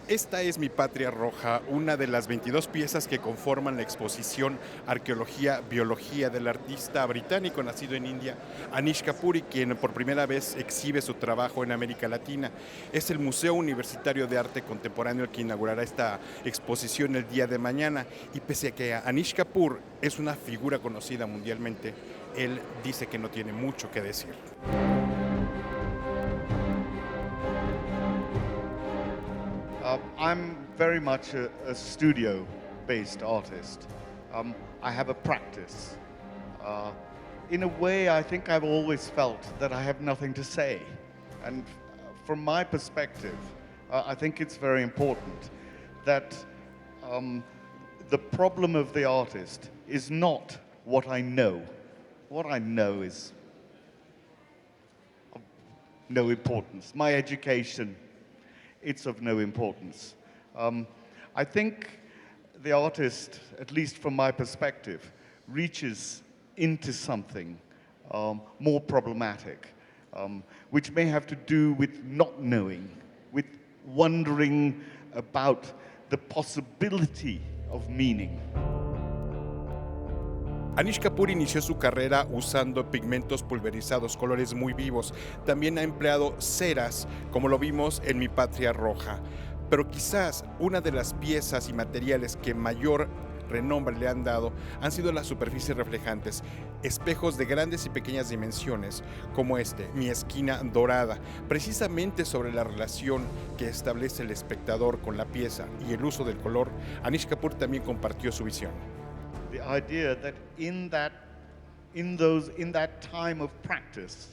Esta es mi patria roja, una de las 22 piezas que conforman la exposición Arqueología, Biología del artista británico nacido en India, Anish Kapoor, quien por primera vez exhibe su trabajo en América Latina. Es el Museo Universitario de Arte Contemporáneo el que inaugurará esta exposición el día de mañana. Y pese a que Anish Kapoor es una figura conocida mundialmente, él dice que no tiene mucho que decir. I'm very much a studio-based artist. I have a practice. In a way, I think I've always felt that I have nothing to say. And from my perspective, I think it's very important that the problem of the artist is not what I know. What I know is of no importance. My education, it's of no importance. I think the artist, at least from my perspective, reaches into something more problematic, which may have to do with not knowing, with wondering about the possibility of meaning. Anish Kapoor inició su carrera usando pigmentos pulverizados, colores muy vivos. También ha empleado ceras, como lo vimos en Mi Patria Roja. Pero quizás una de las piezas y materiales que mayor renombre le han dado han sido las superficies reflejantes, espejos de grandes y pequeñas dimensiones, como este, Mi Esquina Dorada, precisamente sobre la relación que establece el espectador con la pieza y el uso del color. Anish Kapoor también compartió su visión. The idea that in that time of practice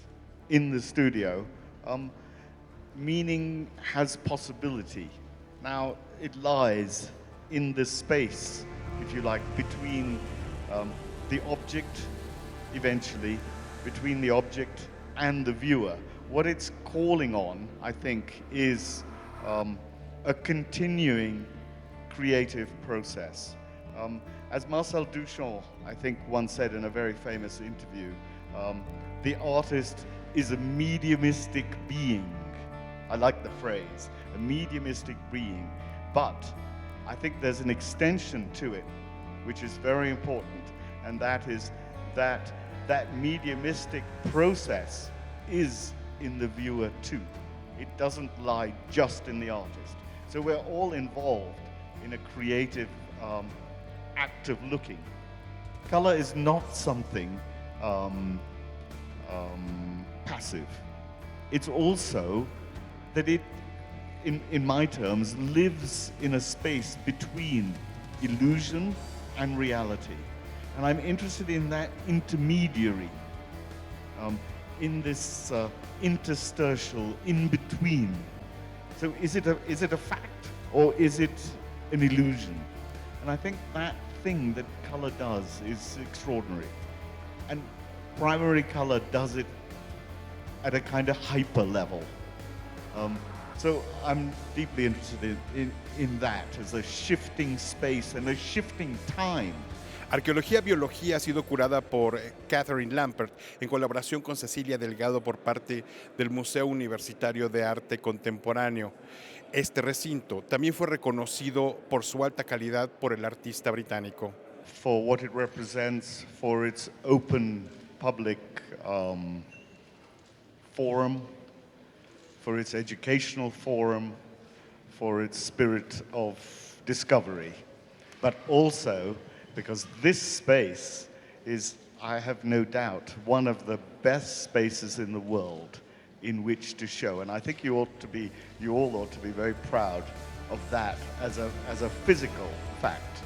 in the studio, meaning has possibility. Now it lies in the space, if you like, between the object, eventually, between the object and the viewer. What it's calling on, I think, is a continuing creative process. As Marcel Duchamp, I think, once said in a very famous interview, the artist is a mediumistic being. I like the phrase, a mediumistic being. But I think there's an extension to it, which is very important, and that is that mediumistic process is in the viewer too. It doesn't lie just in the artist. So we're all involved in a creative act of looking. Color is not something passive. It's also that it, in my terms, lives in a space between illusion and reality. And I'm interested in that intermediary, in this interstitial in-between. So is it a fact or is it an illusion? And I think that thing that color does is extraordinary. And primary color does it at a kind of hyper level. So I'm deeply interested in that as a shifting space and a shifting time. Arqueología, Biología ha sido curada por Catherine Lampert en colaboración con Cecilia Delgado por parte del Museo Universitario de Arte Contemporáneo. Este recinto también fue reconocido por su alta calidad por el artista británico. For what it represents, for its open public forum, for its educational forum, for its spirit of discovery, but also because this space is, I have no doubt, one of the best spaces in the world in which to show. And I think you all ought to be very proud of that as a physical fact.